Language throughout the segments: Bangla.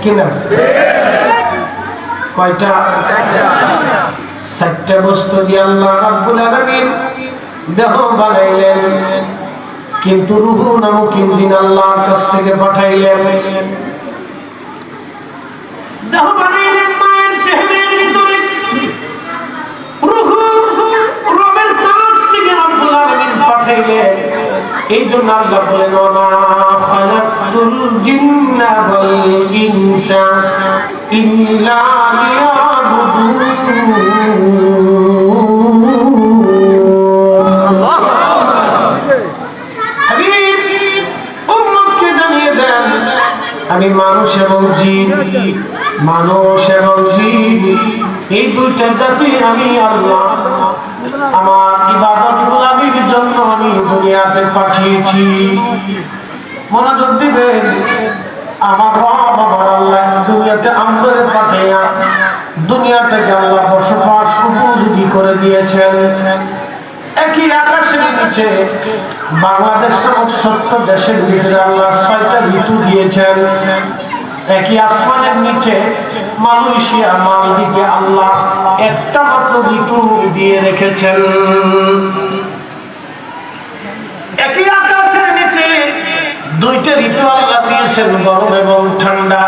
কিনা? কয়টা? চারটা বস্তু দিয়ে আল্লাহ রাব্বুল আলামিন দেহ বানাইলেন, কিন্তু রূহ নামক ইঞ্জিন আল্লাহর কাছ থেকে পাঠাইলেন। দেহ বানাইলেন মায়ের চেহারার ভিতরে, রূহ রবের কাছ থেকে রাব্বুল আলামিন পাঠাইলেন। এই জন্য আল্লাহ বলেন, ওয়া মা খালাকতুল জিন্না ওয়াল ইনসা ইল্লা লিয়াবুদুন। আমি মানুষ এবং জিন, মানুষ এবং জিন এই দুইটা জাতি আমি আল্লাহ আমার ইবাদত গোলামির জন্য আমি দুনিয়াতে পাঠিয়েছি। মনোযোগ দিবেন, আমার রব আমার আল্লাহ দুনিয়াতে আমাদের পাঠিয়ে দুনিয়াটাকে আল্লাহ বসবাস উপযোগী করে দিয়েছেন। একই আকাশের নিচে বাংলাদেশ নামক ছোট্ট দেশের ভিতরে আল্লাহ 6টা ঋতু দিয়েছেন। একই আসমানের নিচে মালয়েশিয়া মালদ্বীপে আল্লাহ একটা মাত্র ঋতু দিয়ে রেখেছেন। একই আকাশের নিচে 2টা ঋতু আল্লাহ দিয়েছেন, গরম এবং ঠান্ডা।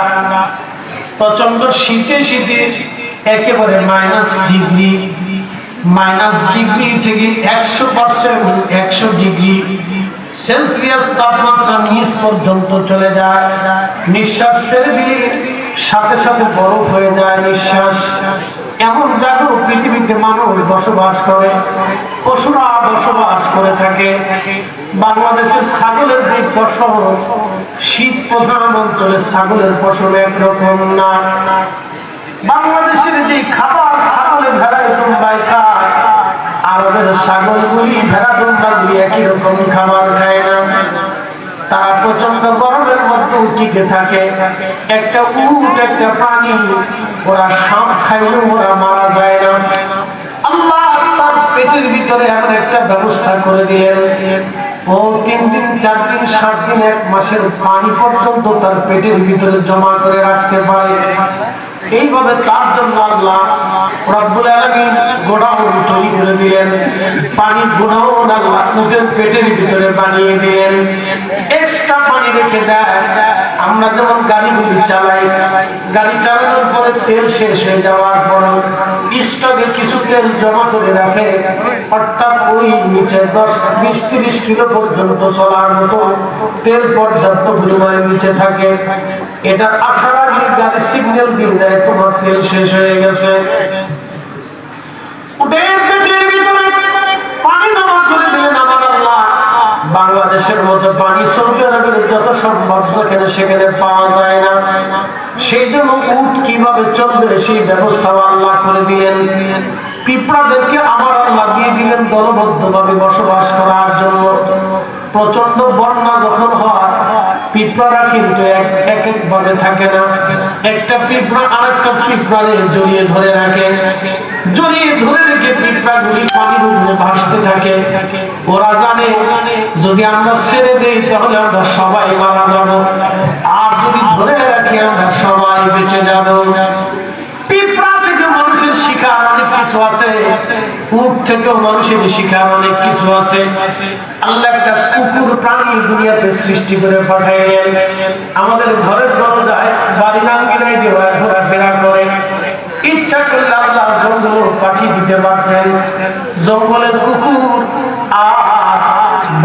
প্রচন্ড শীতে শীতে একেবারে -ডিগ্রি, -ডিগ্রি থেকে 100 ডিগ্রি সেলসিয়াস তাপমাত্রা নিচ পর্যন্ত চলে যায়। নিঃশ্বাস ছেড়ে দিয়ে সাথে সাথে বরফ হয়ে যায় নিঃশ্বাস। এমন জায়গায় পৃথিবীতে মানুষ বসবাস করে, পশুরা বসবাস করে থাকে। বাংলাদেশের ছাগলের যে ফসল, শীত প্রধান অঞ্চলে ছাগলের ফসল একরকম না। বাংলাদেশের যে খাবার ছাগলের ভেড়া দুম্বাই খায়, আরবের ছাগলগুলি ভেড়া দুম্বাগুলি একই রকম খাবার খায় না। তারা প্রচন্ড গরমের মধ্যে টিকে থাকে। একটা উট একটা প্রাণী ওরা সাপ খাইলেও ওরা মারা যায় না। আল্লাহ তার পেটের ভিতরে এমন একটা ব্যবস্থা করে দিলেন, ও 3 দিন 4 দিন 7 দিন 1 মাসের পানি পর্যন্ত তার পেটের ভিতরে জমা করে রাখতে পারে। এইভাবে তার জন্য আল্লাহ রাব্বুল আলামিন গোডাউন তৈরি করে দিলেন। পানি গোডাউন আল্লাহ উটের পেটের ভিতরে বানিয়ে দিলেন। এক্সট্রা পানি রেখে দেয়। আমরা যেমন গাড়িগুলি চালাই, গাড়ি চালানোর পরে তেল শেষ হয়ে যাওয়ার পর স্টকে কিছু তেল জমা করে রাখে, অর্থাৎ ওই নিচে 10-20-30 কিলো পর্যন্ত চলার মতো তেল পর্যাপ্ত পরিমাণে নিচে থাকে। এটা আসার আগে গাড়ি সিগন্যাল দিয়ে দেয়, তোমার তেল শেষ হয়ে গেছে। পানি জমা করে দিলেন আমার আল্লাহ। বাংলাদেশের মতো পানি সৌদি আরবের যত সম্ভব সেখানে পাওয়া যায় না। সেই জন্য উট কিভাবে চলবে সেই ব্যবস্থা আল্লাহ করে দিলেন। পিঁপড়াদেরকে আমার আল্লাহ দিয়ে দিলেন দলবদ্ধ ভাবে বসবাস করার জন্য। প্রচন্ড বন্যা যখন হয়, পিঁপড়ারা কিন্তু এক ভাবে থাকে না। একটা পিঁপড়া আরেকটা পিঁপড়ারে জড়িয়ে ধরে রাখে, জড়িয়ে ধরে রেখে পিঁপড়াগুলি পানির উপরে ভাসতে থাকে। ওরা জানে যদি আমরা ছেড়ে দিই তাহলে আমরা সবাই মারা যাব, আর যদি ধরে রাখি আমরা সবাই বেঁচে যাব। পিঁপড়া থেকে মানুষের শিকার অনেক কিছু আছে, উট থেকেও মানুষের শিকার অনেক কিছু আছে। আল্লাহ একটা কুকুর প্রাণী দুনিয়াতে সৃষ্টি করে পাঠাইলেন। আমাদের ঘরের দরজায় বাড়ির আঙ্গিনায় যে ঘোরাফেরা করে, ইচ্ছা করলে আল্লাহ জঙ্গল পাঠিয়ে দিতে পারতেন। জঙ্গলের কুকুর আর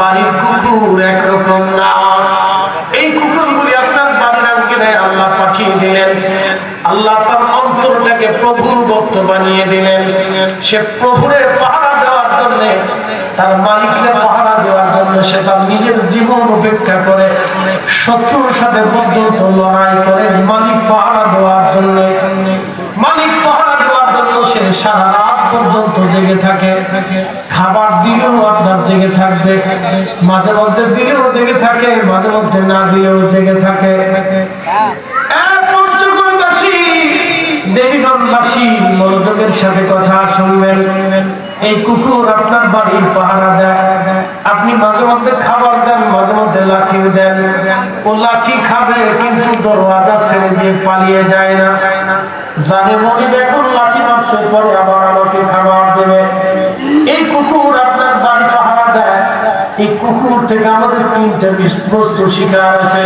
বাড়ির কুকুর একরকম না। এই কুকুরগুলি আপনার বাড়ির আঙ্গিনায় আল্লাহ পাঠিয়ে দিলেন। আল্লাহ তার অন্তরটাকে প্রভুর ভক্ত বানিয়ে দিলেন। সে প্রভুরে পাহারা দেওয়ার জন্য, তার মালিককে পাহারা দেওয়ার জন্য সে তার নিজের জীবন উপেক্ষা করে শত্রুর সাথে পর্যন্ত লড়াই করে মালিক পাহারা দেওয়ার জন্য। মালিক পাহারা দেওয়ার জন্য সে সারা রাত পর্যন্ত জেগে থাকে। খাবার দিলেও আপনার জেগে থাকবে, মাঝে মধ্যে দিলেও জেগে থাকে, মাঝে মধ্যে না দিলেও জেগে থাকে। দেবীগঞ্জবাসী মনোযোগের সাথে কথা শুনবেন। এই কুকুর আপনার বাড়ির পাহারা দেয়, আপনি মাঝে মধ্যে খাবার দেন, মাঝে মধ্যে লাঠি দেন, ও লাঠি খাবে কিন্তু দরওয়াজা ছেড়ে দিয়ে পালিয়ে যায় না, জানে মনে এখন লাঠি মারছে পরে আবার আমাকে খাবার দেবে। এই কুকুর আপনার বাড়ি পাহারা দেয়। এই কুকুর থেকে আমাদের তিনটা বস্তু শিকার আছে।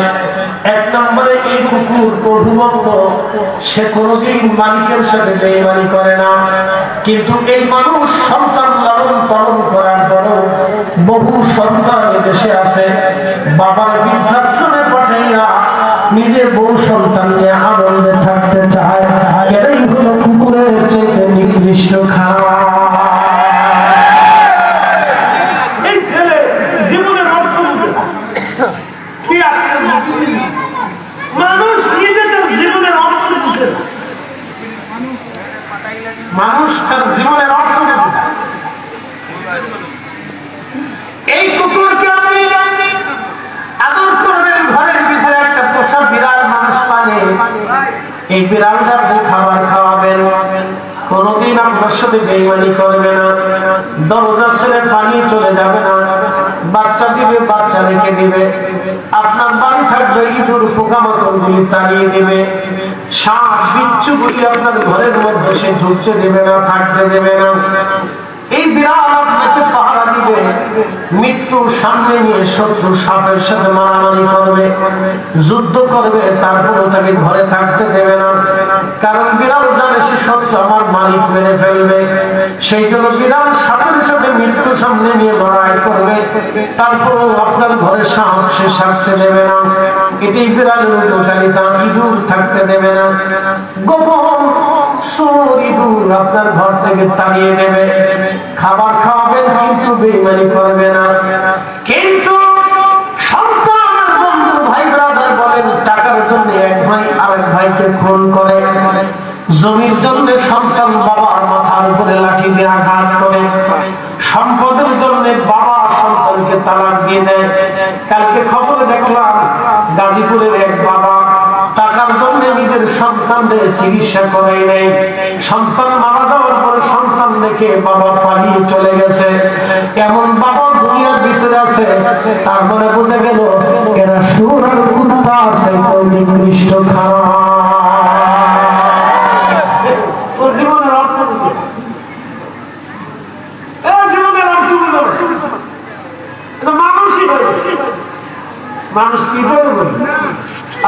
এক নম্বরে এই কুকুর প্রভুভক্ত, সে কোনোদিন মালিকের সাথে বেইমানি করে না। কিন্তু এই মানুষ সন্তান লালন পালন করার পরও বহু সন্তান দেশে আছে, বাবার বৃদ্ধাশ্রমে পাঠাইয়া নিজে বউ সন্তান নিয়ে আনন্দে থাকতে চায়। এটাই হলো কুকুরের চেয়ে নিকৃষ্ট খাওয়া। এই ছেলে জীবনের অর্থ বুঝে না। কি আছে মানুষ নিজেদের জীবনের অর্থ বুঝে না। মানুষ তার জীবনের অর্থ বুঝে না। এই কুকুরকে আপনি আদর করবেন, ঘরের ভিতরে একটা পোষা বিড়াল মানুষ পালে, এই বিড়ালটাকে খাবার খাওয়াবেন, কোনদিন আপনার সাথে বেইমানি করবে না, দরজা ছেড়ে পালিয়ে চলে যাবে না, বাচ্চা দিবে, বাচ্চা রেখে দিবে, আপনার বাড়ি থাকবে ইঁদুর পোকামাকড়গুলি তাড়িয়ে দিবে, সাপ বিচ্ছুগুলি আপনার ঘরের মধ্যে সে ঢুকতে দেবে না, থাকতে দেবে না। এই বিড়াল আপনাকে পাহারা দিবে, মৃত্যুর সামনে নিয়ে শত্রু সাপের সাথে মারামারি করবে, যুদ্ধ করবে, তারপরেও তাকে ঘরে থাকতে দেবে না। কারণ বিড়াল জানে সে শত্রু আমার মালিক মেরে ফেলবে, সেই জন্য বিড়াল সাপের সাথে মৃত্যুর সামনে নিয়ে লড়াই করবে, তারপরেও আপনার ঘরে সাপ সে থাকতে দেবে না। এটাই বিড়ালের উপকারিতা, ইঁদুর থাকতে দেবে না। গোপন চোর ইঁদুর আপনার ঘর থেকে তাড়িয়ে দেবে, খাবার খাওয়াবেন কিন্তু বেইমানি করবে না। কিন্তু সন্তানের বন্ধু ভাই ব্রাদার বলেন, টাকার জন্য এক ভাই আরেক ভাইকে খুন করে, জমির জন্য সন্তান বাবার মাথার উপরে লাঠি দিয়ে আঘাত করে, সম্পদের জন্য বাবা সন্তানকে তালাক দিয়ে দেয়। কালকে খবরে দেখলাম গাজীপুরের এক বাবা টাকার জন্য নিজের সন্তানদের চিকিৎসা করাই নেই, সন্তান মারা যাওয়ার পরে সন্তান দেখে বাবা পালিয়ে চলে গেছে। এমন বাবা দুনিয়ার ভিতরে আছে, তার মানে বুঝে গেল এরা সুর আর কুত্তা আছে নিকৃষ্ট খাওয়া। জীবনের অর্থ মানুষই হয়েছে, মানুষ কি করে বলি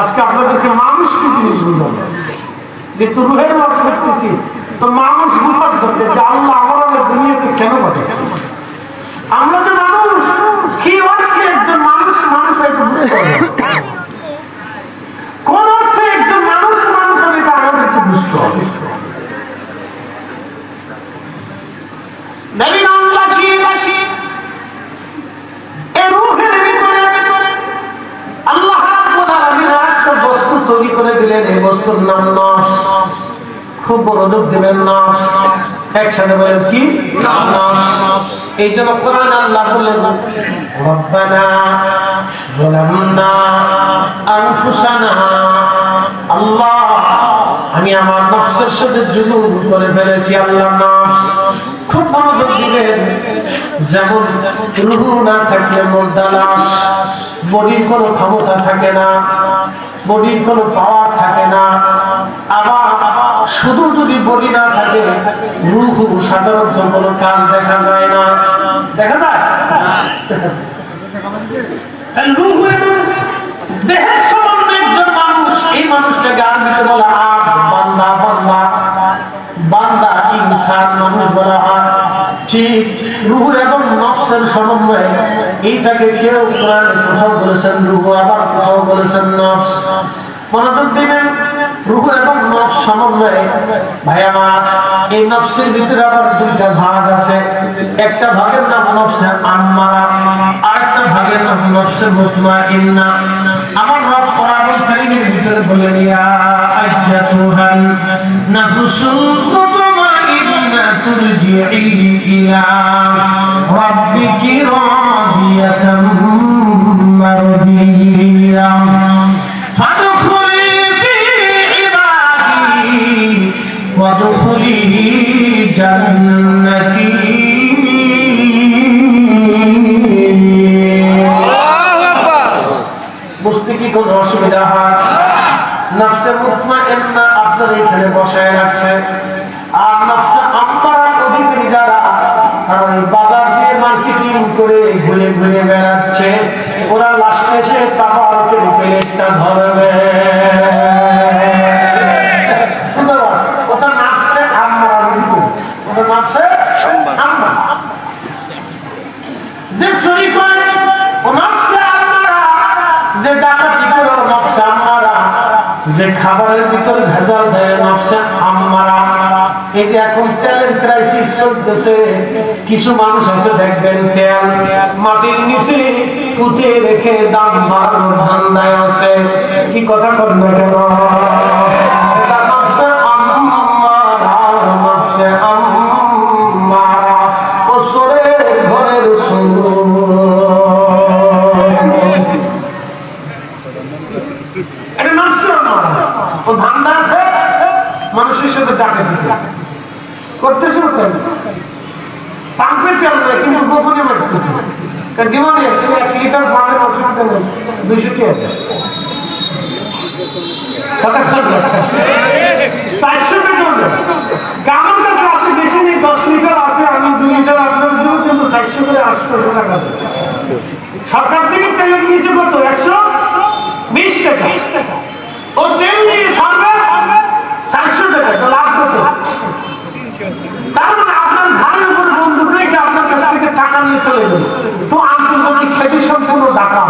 আজকে আপনাদেরকে মানুষ কি জিনিস বুঝাবো, যে তো রুহের অর্থ দেখতেছি, তো মানুষ বুঝার ধরতে যে আল্লাহ আমাদের দুনিয়াতে কেন পাঠাচ্ছে। আমরা যে মানুষ কি অর্থে একজন মানুষ মানুষ হয়তো বুঝতে হবে, কোন অর্থে একজন মানুষ মানুষ হবে এটা আমাদেরকে বুঝতে হবে। তৈরি করে দিলেন, এই বস্তুর নাম নফস। খুব মনোযোগ দিবেন, নফস একসাথে বলেন কি নফস। এই জন্য কোরআন আল্লাহ বলেন রব্বানা যালামনা আনফুসানা, আল্লাহ আমি আমার নফসের সাথে জুলুম করে ফেলেছি। আল্লাহ নফস খুব মনোযোগ দিবেন। যেমন রূহ না থাকলে মুর্দা লাশ, বডির কোনো ক্ষমতা থাকে না, বডির কোনো পাওয়ার থাকে না। আবার শুধু যদি বডি না থাকে, রূহ সাধারণত কোনো কাজ দেখা যায় না, দেখা যায় রূহ এবং দেহের সম্বন্ধে একজন মানুষ, এই মানুষটাকে আরবিতে বলা হয় বান্দা, বান্দা বান্দা ইনসান মানুষ বলা হয়। ঠিক রূহ এবং নফসের সমন্বয়, এইটাকে কেউ কোরআনে কোথাও বলেছেন রূহ, আবার কোথাও বলেছেন নফস। মনোযোগ দিবেন, রূহ এবং নফস সমন্বয়। ভাই আমার, এই নফসের ভিতরে আবার দুইটা ভাগ আছে। একটা ভাগের নাম নফসে আম্মারা, আরেকটা ভাগের নাম নফসে মুতমাইন্না। আমার রব কোরআনুল কারীমের ভিতরে বলেন ইয়া আইয়াতুহান নাফসুল মুতমাইন্নাতু ইরজিই ইলা রাব্বিকি রাদিয়াতাম মারদিয়া ফাদখুলি ফি ইবাদি ওয়াদখুলি জান্নাতি। অসুবিধা হয়। নফসে মুতমাইন্না আপনার এখানে বসায় রাখছে, আর নফসে আম্মারা অধিকারী যারা বাজার দিয়ে মার্কেটিং করে ঘুরে ঘুরে বেড়াচ্ছে, ওরা লাস্টে এসে তাবারকের প্লেটটা ধরবে। ওটা নফসে আম্মারা অধিকারী, ওটা নফসে আম্মারা যে চুরি করে, ও নফসে আম্মারা। যে ডাকাতি করে, ও নফসে আম্মারা। যে খাবারের ভিতরে ভেজাল দেয়, নফসে আম্মারা। এই যে এখন তেলের ক্রাইসিস চলতেছে, কিছু মানুষ আছে দেখবেন তেল মাটির নিচে পুঁতে রেখে দাম বাড়ানোর ধান্দায় আছে। কি কথা বলেন না কেন? নফসে আম্মারা, নফসে আম্মারা, ওসরের ঘরের এটা নফসে আম্মারা। ও ধান্দা আছে মানুষের সাথে ডাকে দিতে করতেছে, পাম্পের তেল নেই কিন্তু গোপনে মারতেছে। কারণ জীবনে 1 লিটার পানির অসুবিধা নেই, 200 টাকা 400 টাকা কারণ কাছে আছে, বেশি নেই, 10 লিটার আছে, আমি 2 লিটার আপনার দেবো, কিন্তু 400 করে 800 টাকা সরকার থেকে তেলের নিচে কত 120 টাকা। ও তেল নিয়ে সরকার 400 টাকা, তো লাভ কত? তার মানে আপনার ঘাড়ের উপরে বন্দুক রেখে আপনার কাছ থেকে টাকা নিয়ে চলে গেল। তো আন্তর্জাতিক খ্যাতি সম্পূর্ণ টাকা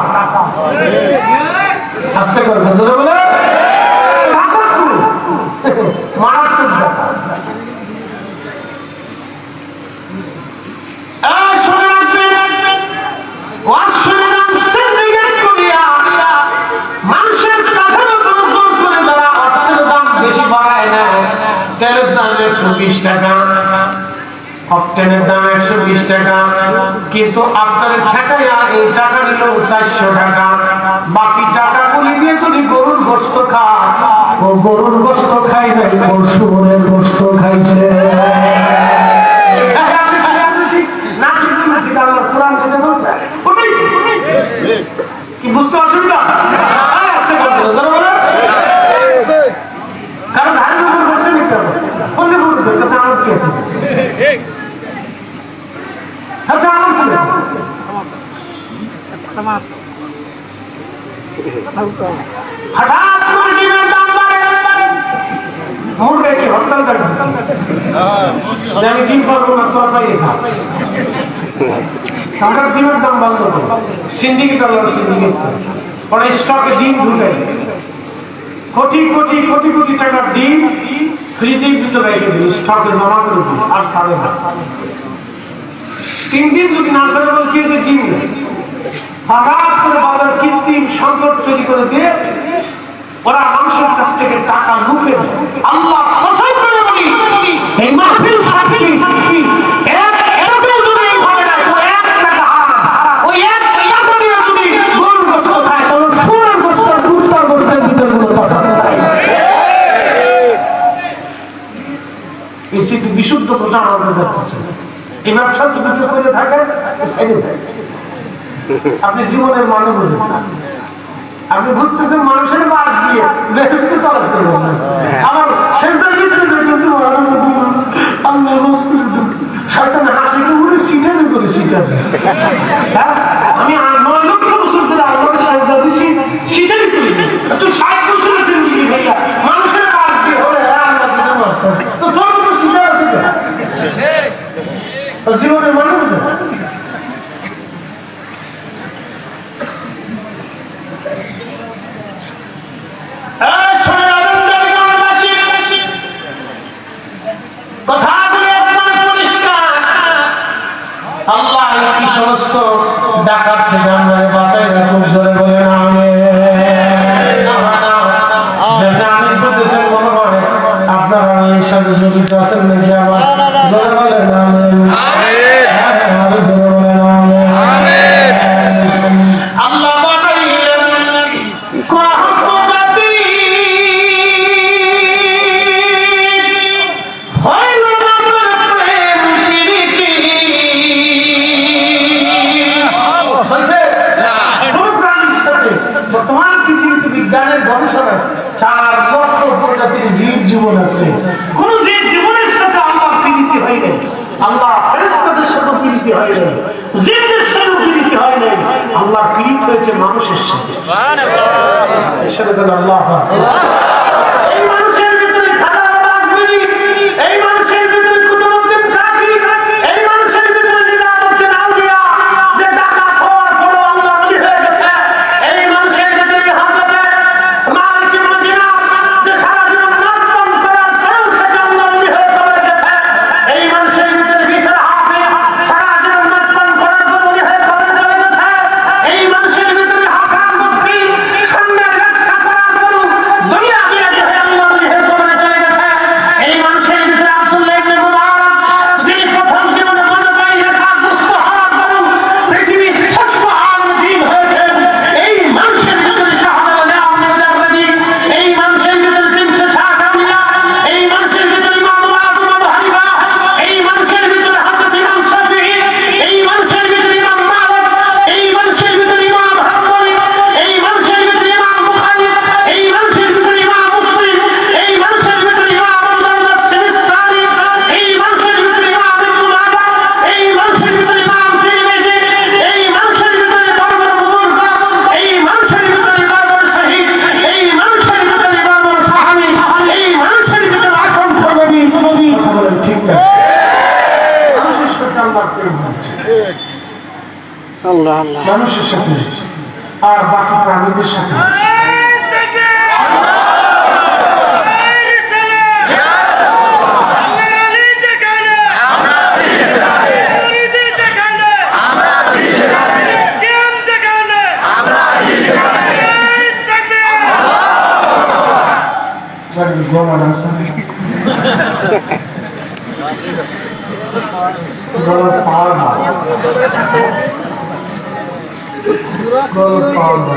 আসতে করে বলে মারাত্মক টাকা। তেলের দাম 120 টাকা, অক্টেনের দাম 120 টাকা, কিন্তু আপনার ঠেকাইয়া এই টাকা নিল 400 টাকা। বাকি টাকাগুলি দিয়ে যদি গরুর গোশত খায়, ও গরুর গোশত খাই নাই, শুয়োরের গোশত খাইছে। কি বুঝতে অসুবিধা? কারণ ধারের উপর বসে নিতে হবে, বললে বলবে আমার কি আছে, হঠাৎ করে ডিমের দাম বাড়ে, মুরগি কি হরতাল করে, আমি ডিম পারবো না, তরকারি খা। সরকার ডিমের দাম বন্ধ করে, সিন্ডিকেট সিন্ডিকেট ওরা স্টকে ডিম ঢুকে, কোটি কোটি কোটি কোটি টাকার ডিম ফ্রিজের ভিতরে রেখে দিল, স্টকে জমা করে দিল, আর ছাড়ে না। 3 দিন যদি না ছাড়ে বলছি যে ডিম নেই, হঠাৎ করে বাজার কৃত্রিম সংকট তৈরি করে দিয়ে ওরা মানুষের কাছ থেকে টাকা লুটে। আল্লাহ কসম করে বলি, এই মাহফিল সাক্ষী, বিশুদ্ধ কথা আমাদের যাচ্ছে। এই ব্যবসা যদি কেউ করে থাকেন, আপনি জীবনের মানে বুঝেন না। আপনি বুঝতেছেন মানুষের বাদ দিয়ে আমার হাসিকে উড়ে সিটারে করে সিটারে। আমি 9 লক্ষ বছর ধরে আমার সাজদা দিচ্ছি, সিটারি করি তুই 60 বছরের জিন্দিগি ভাইয়া মানুষের বাদ দিয়ে হলে তো তোর তো সিটার আছে জীবনের মানে বুঝে। সমস্ত ডাকাত থেকে আমরা বাঁচাই রাখুন, জোরে বলে আমি বলতেছেন মনে হয় আপনারা এই সাথে জড়িত আছেন নাকি? আবার জোরে বলে আল্লাহ বর্তমান পৃথিবীতে বিজ্ঞান আছে না 4 লক্ষ প্রজাতির জীব জীবন আছে, কোন জীব জীবনের সাথে আল্লাহ প্রীতি হয় নাই, আল্লাহ ফেরেশতাদের সাথে প্রীতি হয় নাই, জিনদের সাথে প্রীতি হয় নাই, আল্লাহ প্রীতি হয়েছে মানুষের সাথে। সুবহানাল্লাহ, এর সাথে আল্লাহ এই মানুষের ভিতরে খাদা বাজবিনি, এই মানুষের ভিতরে কুতুবউদ্দিন কাকি, এই মানুষের ভিতরে নিজামউদ্দিন আউলিয়া যে ডাকাত হওয়ার পরও আল্লাহ ওলি হয়ে গেছে, এই মানুষের ভিতরে হযরত মালিক ইবনে দিনার যে সারা জীবন মাতম করার পরেও সে আল্লাহ ওলি হয়ে চলে গেছে, এই মানুষের ভিতরে বিশাল হাফেজ সারা জীবন মাতম করার পর ওলি হয়ে চলে গেছে, এই মানুষের ভিতরে হাসান মুফতি স্বর্ণের ব্যবসা করার পর দুনিয়া দিয়ে হয়ে আল্লাহ ওলি হয়ে চলে গেছে, এই মানুষের ভিতরে আব্দুল্লাহ ইবনে মুবারক যিনি প্রথম জীবনে মনে পাই লেখা দুস্থ হওয়ার পর পৃথিবীর শ্রেষ্ঠ আলিম হয়েছেন, এই মানুষের ভিতরে শাহজালাল আহমেদ জাররাদি, এই মানুষের ভিতরে 360 আউলিয়া, এই মানুষের ভিতরে ইমাম আবু হানিফা, এই মানুষের ভিতরে হযরত ইমাম শাফিঈ, এই মানুষের ভিতরে ইমাম মালিক, এই মানুষের ভিতরে ইমাম হাম্বলি, এই মানুষের ভিতরে ইমাম বুখারী, এই মানুষের ভিতরে ইমাম মুসলিম, এই মানুষের ভিতরে ইমাম আবু দাউদ সিজিস্তানি, এই মানুষের ভিতরে ইমাম ইবনে মাজাহ, এই মানুষের ভিতরে ইমাম তিরমিজি, এই মানুষের ভিতরে বড় বুজুর্গ, এই মানুষের ভিতরে বড় শহীদ, এই মানুষের ভিতরে বড় সাহাবী, এই মানুষের ভিতরে অসংখ্য নবী। কথা বলেন ঠিক না? মানুষের সাথে আল্লাহ প্রেম হচ্ছে, আল্লাহ আল্লাহ মানুষের সাথে আর বাকি প্রাণীদের সাথে গলার আছে গলার পাওয়ার না, গলার পাওয়ার না,